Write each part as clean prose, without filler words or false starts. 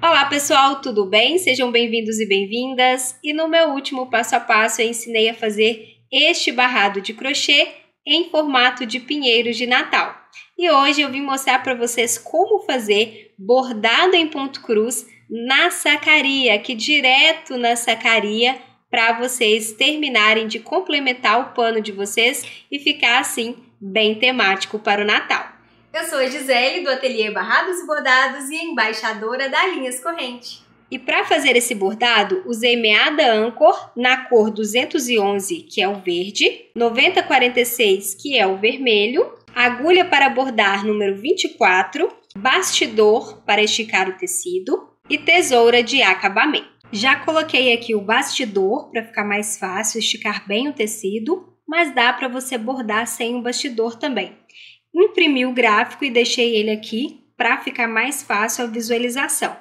Olá pessoal, tudo bem? Sejam bem-vindos e bem-vindas. E no meu último passo a passo eu ensinei a fazer este barrado de crochê em formato de pinheiros de Natal. E hoje eu vim mostrar para vocês como fazer bordado em ponto cruz na sacaria, aqui direto na sacaria, para vocês terminarem de complementar o pano de vocês e ficar assim bem temático para o Natal. Eu sou a Gisele, do Ateliê Barrados e Bordados e embaixadora da Linhas Corrente. E para fazer esse bordado, usei meada Anchor na cor 211, que é o verde, 9046, que é o vermelho, agulha para bordar número 24, bastidor para esticar o tecido e tesoura de acabamento. Já coloquei aqui o bastidor para ficar mais fácil esticar bem o tecido, mas dá para você bordar sem o bastidor também. Imprimi o gráfico e deixei ele aqui para ficar mais fácil a visualização.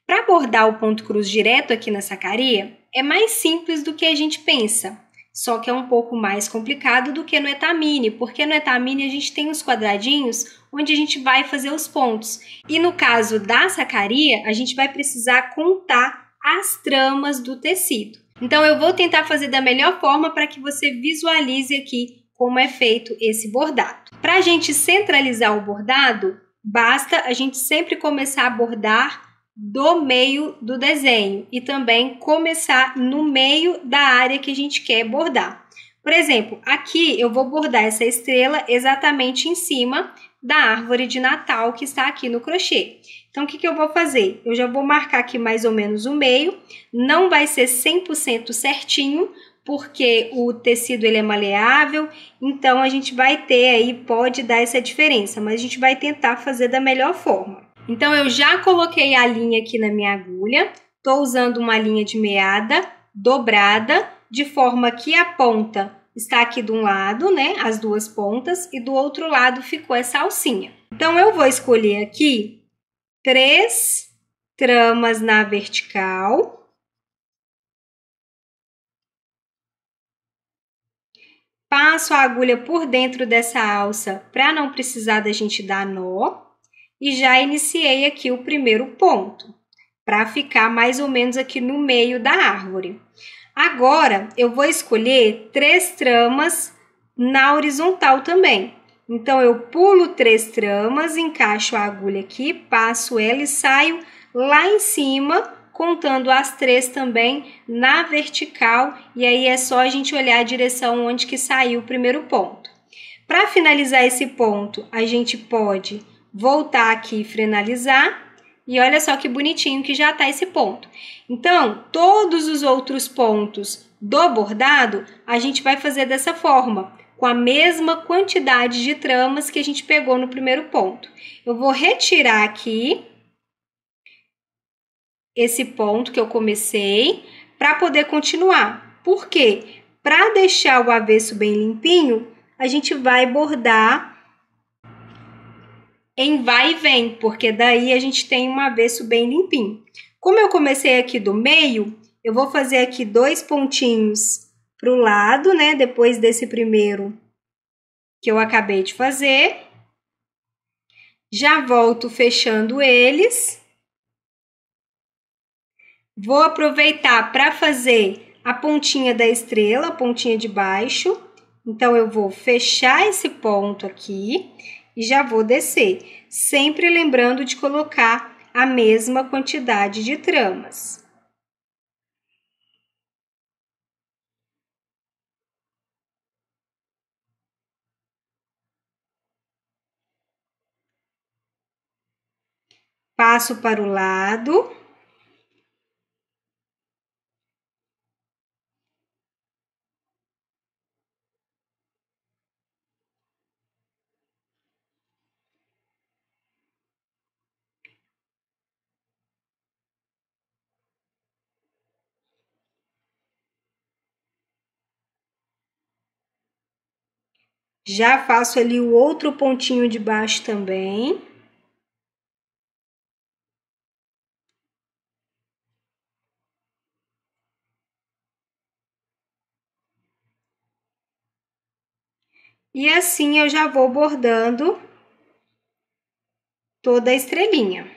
Para bordar o ponto cruz direto aqui na sacaria, é mais simples do que a gente pensa, só que é um pouco mais complicado do que no etamine, porque no etamine a gente tem os quadradinhos onde a gente vai fazer os pontos. E no caso da sacaria, a gente vai precisar contar as tramas do tecido. Então eu vou tentar fazer da melhor forma para que você visualize aqui como é feito esse bordado. Para a gente centralizar o bordado, basta a gente sempre começar a bordar do meio do desenho e também começar no meio da área que a gente quer bordar. Por exemplo, aqui eu vou bordar essa estrela exatamente em cima da árvore de Natal que está aqui no crochê. Então, o que eu vou fazer? Eu já vou marcar aqui mais ou menos o meio, não vai ser 100% certinho, porque o tecido ele é maleável, então a gente vai ter aí, pode dar essa diferença, mas a gente vai tentar fazer da melhor forma. Então eu já coloquei a linha aqui na minha agulha, estou usando uma linha de meada dobrada, de forma que a ponta está aqui de um lado, né, as duas pontas, e do outro lado ficou essa alcinha. Então eu vou escolher aqui 3 tramas na vertical. Passo a agulha por dentro dessa alça para não precisar da gente dar nó. E já iniciei aqui o primeiro ponto, para ficar mais ou menos aqui no meio da árvore. Agora, eu vou escolher 3 tramas na horizontal também. Então, eu pulo 3 tramas, encaixo a agulha aqui, passo ela e saio lá em cima, contando as 3 também na vertical, e aí é só a gente olhar a direção onde que saiu o primeiro ponto. Para finalizar esse ponto, a gente pode voltar aqui e finalizar, e olha só que bonitinho que já tá esse ponto. Então, todos os outros pontos do bordado, a gente vai fazer dessa forma, com a mesma quantidade de tramas que a gente pegou no primeiro ponto. Eu vou retirar aqui esse ponto que eu comecei para poder continuar. Por quê? Para deixar o avesso bem limpinho, a gente vai bordar em vai e vem, porque daí a gente tem um avesso bem limpinho. Como eu comecei aqui do meio, eu vou fazer aqui 2 pontinhos para o lado, né? Depois desse primeiro que eu acabei de fazer. Já volto fechando eles. Vou aproveitar para fazer a pontinha da estrela, a pontinha de baixo. Então, eu vou fechar esse ponto aqui e já vou descer, sempre lembrando de colocar a mesma quantidade de tramas. Passo para o lado. Já faço ali o outro pontinho de baixo também. E assim eu já vou bordando toda a estrelinha.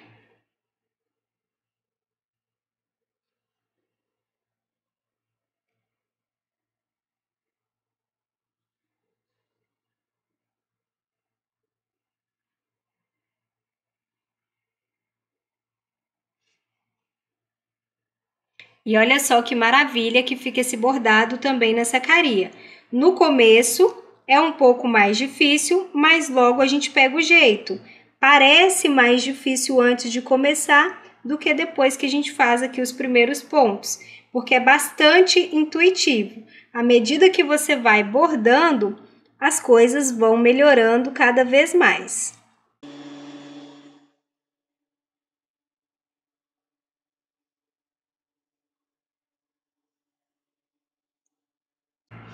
E olha só que maravilha que fica esse bordado também na sacaria. No começo é um pouco mais difícil, mas logo a gente pega o jeito. Parece mais difícil antes de começar do que depois que a gente faz aqui os primeiros pontos, porque é bastante intuitivo. À medida que você vai bordando, as coisas vão melhorando cada vez mais.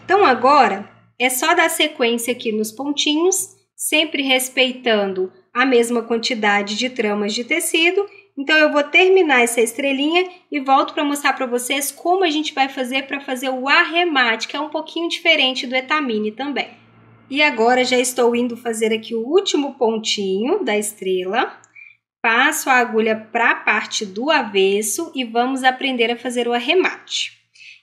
Então agora é só dar sequência aqui nos pontinhos, sempre respeitando a mesma quantidade de tramas de tecido. Então eu vou terminar essa estrelinha e volto para mostrar para vocês como a gente vai fazer para fazer o arremate, que é um pouquinho diferente do etamine também. E agora já estou indo fazer aqui o último pontinho da estrela. Passo a agulha para a parte do avesso e vamos aprender a fazer o arremate.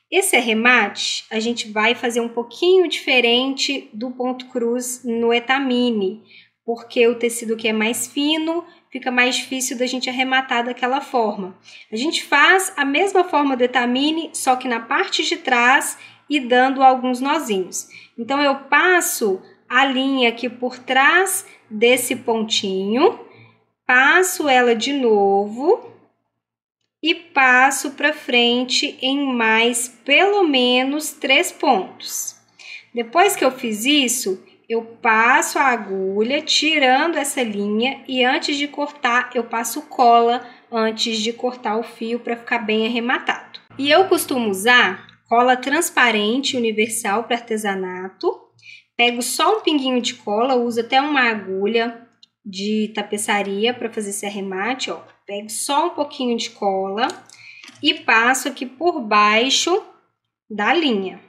Esse arremate a gente vai fazer um pouquinho diferente do ponto cruz no etamine, porque o tecido aqui é mais fino, fica mais difícil da gente arrematar daquela forma. A gente faz a mesma forma do etamine, só que na parte de trás e dando alguns nozinhos. Então eu passo a linha aqui por trás desse pontinho, passo ela de novo e passo para frente em mais pelo menos 3 pontos. Depois que eu fiz isso, eu passo a agulha tirando essa linha e antes de cortar eu passo cola antes de cortar o fio para ficar bem arrematado. E eu costumo usar cola transparente universal para artesanato. Pego só um pinguinho de cola, uso até uma agulha de tapeçaria para fazer esse arremate, ó. Pego só um pouquinho de cola e passo aqui por baixo da linha.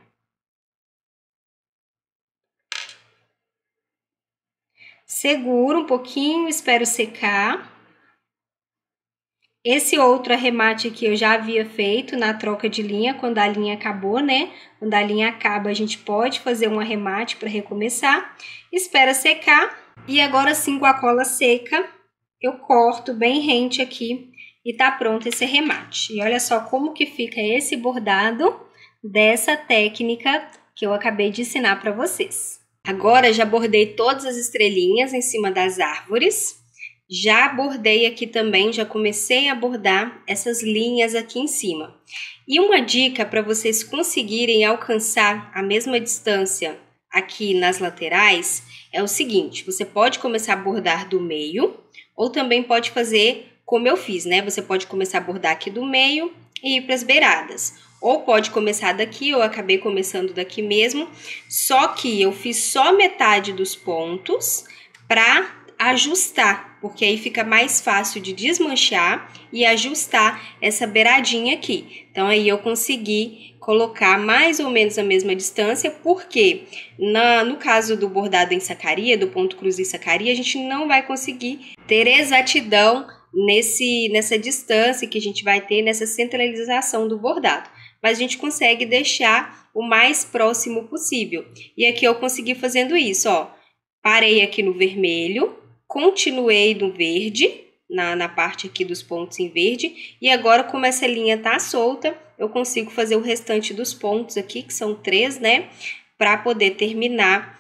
Seguro um pouquinho, espero secar. Esse outro arremate aqui eu já havia feito na troca de linha, quando a linha acabou, né? Quando a linha acaba, a gente pode fazer um arremate para recomeçar. Espera secar e agora sim, com a cola seca, eu corto bem rente aqui e tá pronto esse arremate. E olha só como que fica esse bordado dessa técnica que eu acabei de ensinar para vocês. Agora já bordei todas as estrelinhas em cima das árvores. Já bordei aqui também, já comecei a bordar essas linhas aqui em cima. E uma dica para vocês conseguirem alcançar a mesma distância aqui nas laterais é o seguinte: você pode começar a bordar do meio ou também pode fazer como eu fiz, né? Você pode começar a bordar aqui do meio e ir para as beiradas. Ou pode começar daqui, eu acabei começando daqui mesmo, só que eu fiz só metade dos pontos para ajustar, porque aí fica mais fácil de desmanchar e ajustar essa beiradinha aqui. Então aí eu consegui colocar mais ou menos a mesma distância, porque no caso do bordado em sacaria, do ponto cruz em sacaria, a gente não vai conseguir ter exatidão nessa distância que a gente vai ter nessa centralização do bordado. Mas a gente consegue deixar o mais próximo possível. E aqui eu consegui fazendo isso, ó. Parei aqui no vermelho, continuei no verde, na parte aqui dos pontos em verde, e agora, como essa linha tá solta, eu consigo fazer o restante dos pontos aqui, que são 3, né, para poder terminar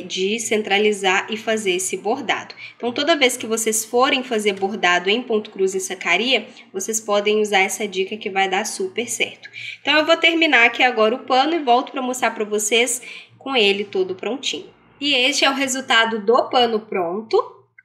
de centralizar e fazer esse bordado. Então, toda vez que vocês forem fazer bordado em ponto cruz e sacaria, vocês podem usar essa dica que vai dar super certo. Então, eu vou terminar aqui agora o pano e volto para mostrar para vocês com ele todo prontinho. E este é o resultado do pano pronto,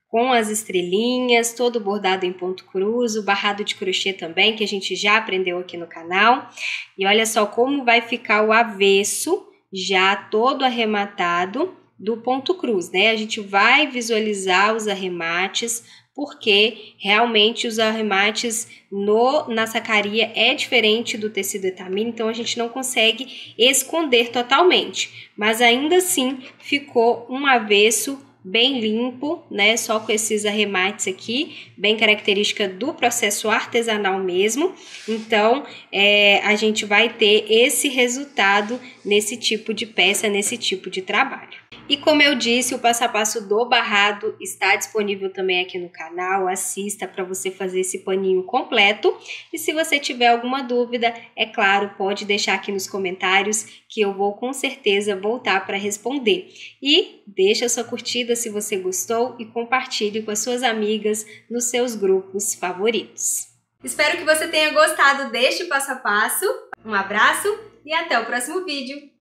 com as estrelinhas, todo bordado em ponto cruz, o barrado de crochê também, que a gente já aprendeu aqui no canal. E olha só como vai ficar o avesso, já todo arrematado do ponto cruz, né? A gente vai visualizar os arremates, porque realmente os arremates na sacaria é diferente do tecido etamine, então a gente não consegue esconder totalmente. Mas ainda assim ficou um avesso bem limpo, né? Só com esses arremates aqui, bem característica do processo artesanal mesmo. Então, a gente vai ter esse resultado nesse tipo de peça, nesse tipo de trabalho. E como eu disse, o passo a passo do barrado está disponível também aqui no canal. Assista para você fazer esse paninho completo. E se você tiver alguma dúvida, é claro, pode deixar aqui nos comentários que eu vou com certeza voltar para responder. E deixa a sua curtida se você gostou e compartilhe com as suas amigas nos seus grupos favoritos. Espero que você tenha gostado deste passo a passo. Um abraço e até o próximo vídeo!